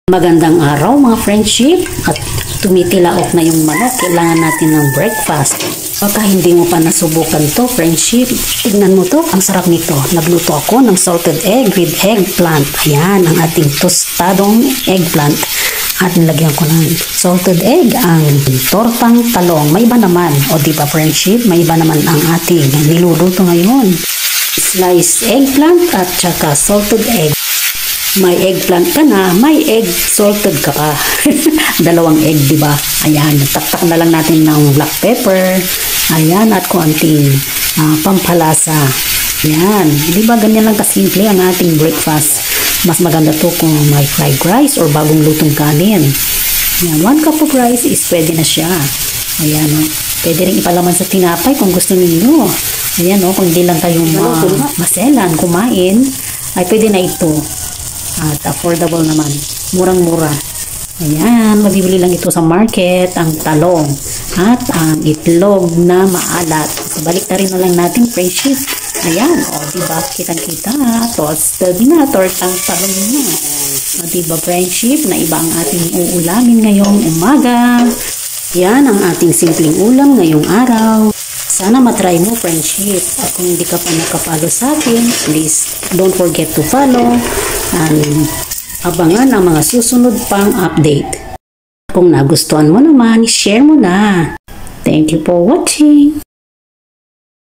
Magandang araw mga friendship at tumitilaok na yung manok. Kailangan natin ng breakfast. Baka hindi mo pa nasubukan to friendship. Tignan mo to, ang sarap nito. Nagluto ako ng salted egg with eggplant. Ayan ang ating tostadong eggplant. At nilagyan ko ng salted egg ang tortang talong. May iba naman. O diba friendship? May iba naman ang ating niluluto ngayon. Sliced eggplant at saka salted egg. May eggplant ka na, may egg salted ka pa. Dalawang egg, di ba? Ayan, taktak na lang natin ng black pepper. Ayan, at konting pampalasa. Ayan, di ba ganyan lang kasimple ang ating breakfast. Mas maganda to kung may fried rice or bagong lutong kanin. Ayan, 1 cup of rice is pwede na siya. Ayan, pwede rin ipalaman sa tinapay kung gusto ninyo. Ayan, kung hindi lang kayong maselan, kumain, ay pwede na ito. At affordable naman. Murang-mura. Ayan, mabibili lang ito sa market, ang talong at ang itlog na maalat. So, balik na rin na lang natin friendship. Ayan, diba, kitang-kita, toasted na, tortang talong na. Diba friendship, na iba ang ating uulamin ngayong umaga. Yan ang ating simpleng ulam ngayong araw. Sana matry mo friendship. At kung hindi ka pa nakapalo sa akin, please don't forget to follow and abangan ang mga susunod pang update. Kung nagustuhan mo naman, share mo na. Thank you for watching.